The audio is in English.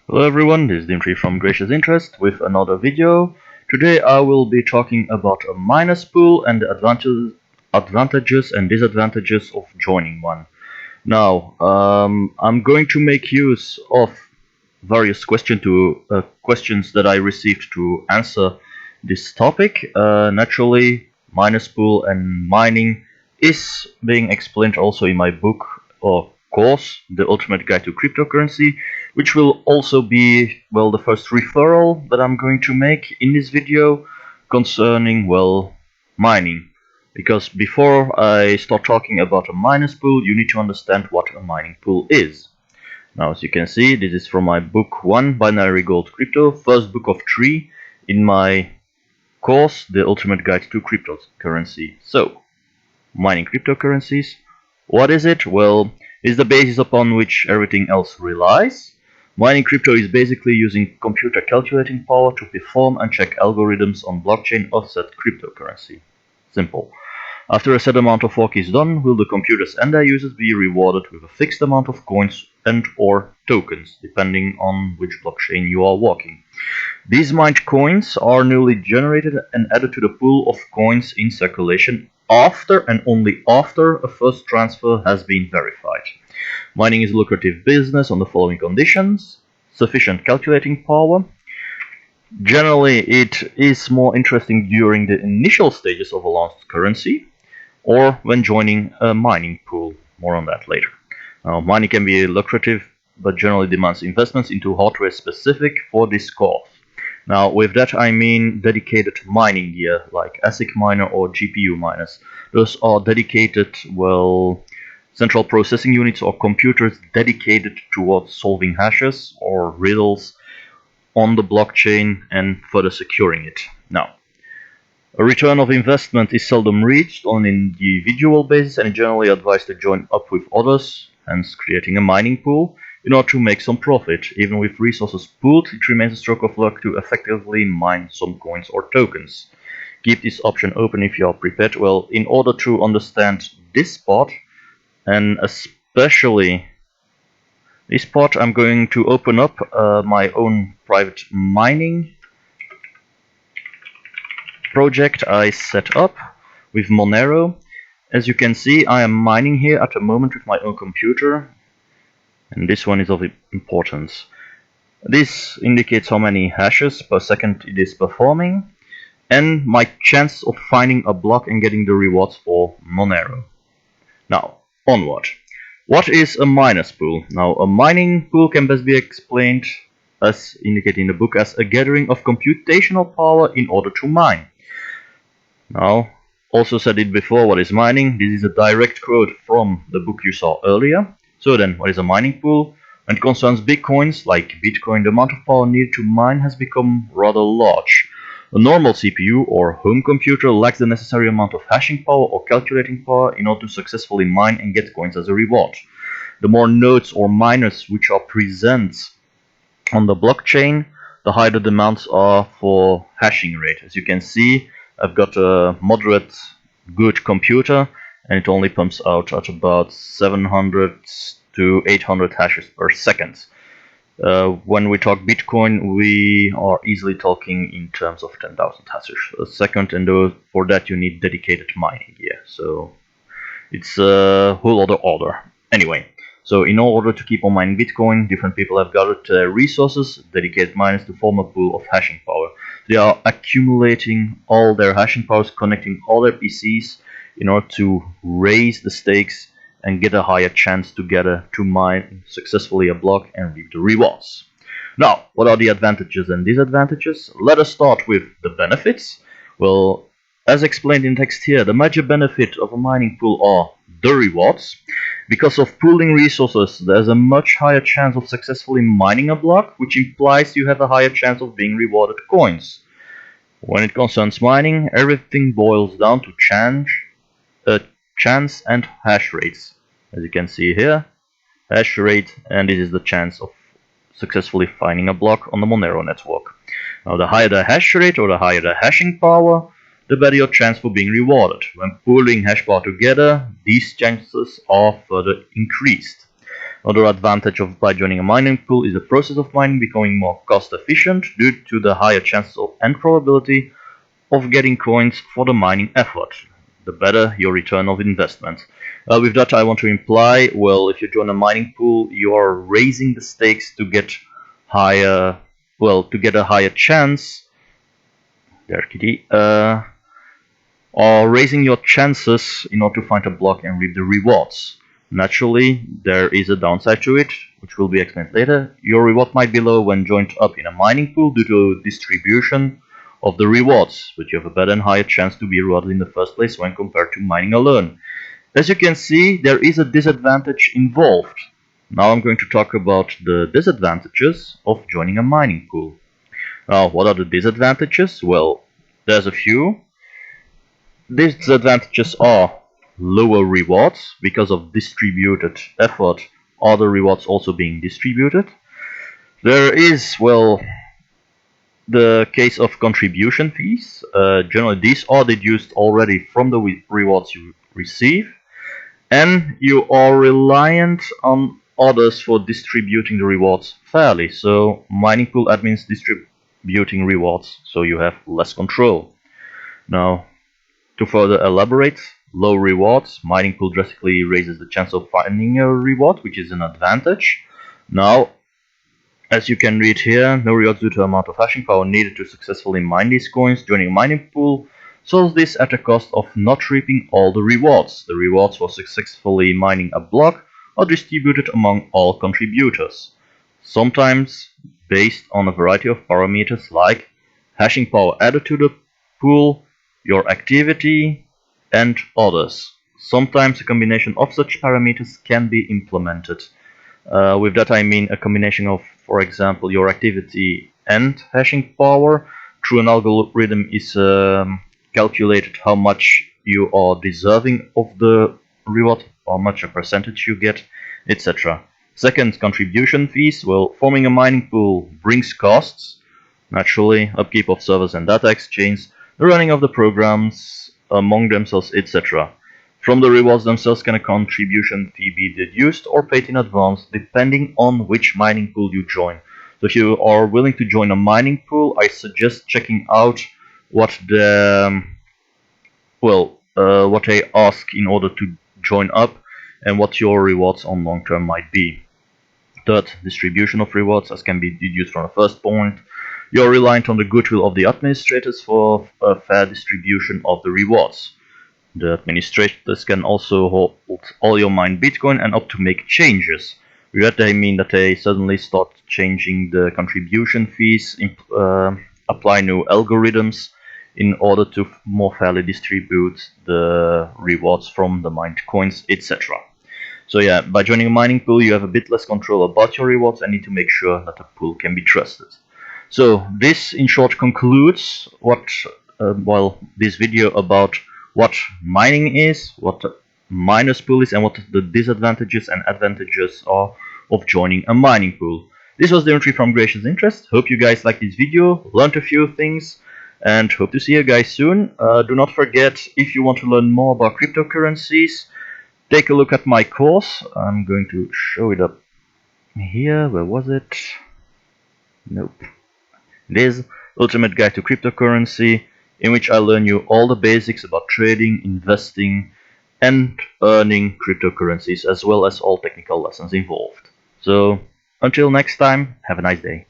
Hello everyone, this is Dimitri from Gracious Interest with another video. Today I will be talking about a minus pool and the advantages and disadvantages of joining one. Now, I'm going to make use of various questions that I received to answer this topic. Naturally, minus pool and mining is being explained also in my book or course, The Ultimate Guide to Cryptocurrency, which will also be, well, the first referral that I'm going to make in this video concerning, well, mining. Because before I start talking about a miners pool, you need to understand what a mining pool is. Now, as you can see, this is from my book 1, Binary Gold Crypto, first book of 3 in my course, The Ultimate Guide to Cryptocurrency. So, mining cryptocurrencies. What is it? Well, it's the basis upon which everything else relies. Mining crypto is basically using computer calculating power to perform and check algorithms on blockchain offset cryptocurrency. Simple. After a set amount of work is done, will the computers and their users be rewarded with a fixed amount of coins and or tokens, depending on which blockchain you are working. These mined coins are newly generated and added to the pool of coins in circulation after and only after a first transfer has been verified. Mining is a lucrative business on the following conditions: sufficient calculating power. Generally, it is more interesting during the initial stages of a launched currency or when joining a mining pool. More on that later. Now, mining can be lucrative, but generally demands investments into hardware specific for this cause. Now, with that I mean dedicated mining gear, like ASIC miner or GPU miners. Those are dedicated, well, central processing units or computers dedicated towards solving hashes or riddles on the blockchain and further securing it. Now, a return of investment is seldom reached on an individual basis and is generally advised to join up with others, hence creating a mining pool, in order to make some profit. Even with resources pooled, it remains a stroke of luck to effectively mine some coins or tokens. Keep this option open if you are prepared. Well, in order to understand this part, and especially this part, I'm going to open up my own private mining project I set up with Monero. As you can see, I am mining here at the moment with my own computer, and this one is of importance. This indicates how many hashes per second it is performing and my chance of finding a block and getting the rewards for Monero. Now, onward. What is a miners pool? Now, a mining pool can best be explained, as indicated in the book, as a gathering of computational power in order to mine. Now, also said it before, what is mining? This is a direct quote from the book you saw earlier. So then, what is a mining pool? When it concerns Bitcoins, like Bitcoin, the amount of power needed to mine has become rather large. A normal CPU or home computer lacks the necessary amount of hashing power or calculating power in order to successfully mine and get coins as a reward. The more nodes or miners which are present on the blockchain, the higher the demands are for hashing rate. As you can see, I've got a moderate good computer and it only pumps out at about 700 to 800 hashes per second. When we talk Bitcoin, we are easily talking in terms of 10,000 hashes a second, and for that you need dedicated mining gear. So it's a whole other order. Anyway, so in order to keep on mining Bitcoin, different people have gathered resources, dedicated miners, to form a pool of hashing power. They are accumulating all their hashing powers, connecting all their PCs in order to raise the stakes and get a higher chance to mine successfully a block and reap the rewards. Now, what are the advantages and disadvantages? Let us start with the benefits. Well, as explained in text here, the major benefit of a mining pool are the rewards. Because of pooling resources, there's a much higher chance of successfully mining a block, which implies you have a higher chance of being rewarded coins. When it concerns mining, everything boils down to chance and hash rates. As you can see here, hash rate, and this is the chance of successfully finding a block on the Monero network. Now, the higher the hash rate or the higher the hashing power, the better your chance for being rewarded. When pooling hash power together, these chances are further increased. Another advantage by joining a mining pool is the process of mining becoming more cost efficient due to the higher chances and probability of getting coins for the mining effort, the better your return of investment. With that I want to imply, well, if you join a mining pool, you are raising the stakes to get higher, well, to get a higher chance, there kitty, or raising your chances in order to find a block and reap the rewards. Naturally, there is a downside to it, which will be explained later. Your reward might be low when joined up in a mining pool due to distribution of the rewards, but you have a better and higher chance to be rewarded in the first place when compared to mining alone. As you can see, there is a disadvantage involved. Now I'm going to talk about the disadvantages of joining a mining pool. Now, what are the disadvantages? Well, there's a few. Disadvantages are lower rewards because of distributed effort, or the rewards also being distributed. There is, well, the case of contribution fees. Generally, these are deduced already from the rewards you receive, and you are reliant on others for distributing the rewards fairly. So, mining pool admins distributing rewards, so you have less control. Now, to further elaborate, low rewards, mining pool drastically raises the chance of finding a reward, which is an advantage. Now, as you can read here, no rewards due to amount of hashing power needed to successfully mine these coins. Joining a mining pool solves this at a cost of not reaping all the rewards. The rewards for successfully mining a block are distributed among all contributors, sometimes based on a variety of parameters like hashing power added to the pool, your activity, and others. Sometimes a combination of such parameters can be implemented. With that I mean a combination of, for example, your activity and hashing power. Through an algorithm is calculated how much you are deserving of the reward, how much a percentage you get, etc. Second, contribution fees. Well, forming a mining pool brings costs, naturally, upkeep of servers and data exchange, the running of the programs among themselves, etc. From the rewards themselves can a contribution fee be deduced or paid in advance depending on which mining pool you join. So if you are willing to join a mining pool, I suggest checking out what what they ask in order to join up and what your rewards on long term might be. Third, distribution of rewards, as can be deduced from the first point. You're reliant on the goodwill of the administrators for a fair distribution of the rewards. The administrators can also hold all your mined Bitcoin and opt to make changes. With that they mean that they suddenly start changing the contribution fees, apply new algorithms in order to more fairly distribute the rewards from the mined coins, etc. So yeah, by joining a mining pool you have a bit less control about your rewards and need to make sure that the pool can be trusted. So this in short concludes what this video about what mining is, what a miners pool is, and what the disadvantages and advantages are of joining a mining pool. This was Dimitri from Gracious Interest. Hope you guys liked this video, learned a few things, and hope to see you guys soon. Do not forget, if you want to learn more about cryptocurrencies, take a look at my course. I'm going to show it up here. Where was it? Nope. It is Ultimate Guide to Cryptocurrency, in which I learn you all the basics about trading, investing, and earning cryptocurrencies, as well as all technical lessons involved. So, until next time, have a nice day.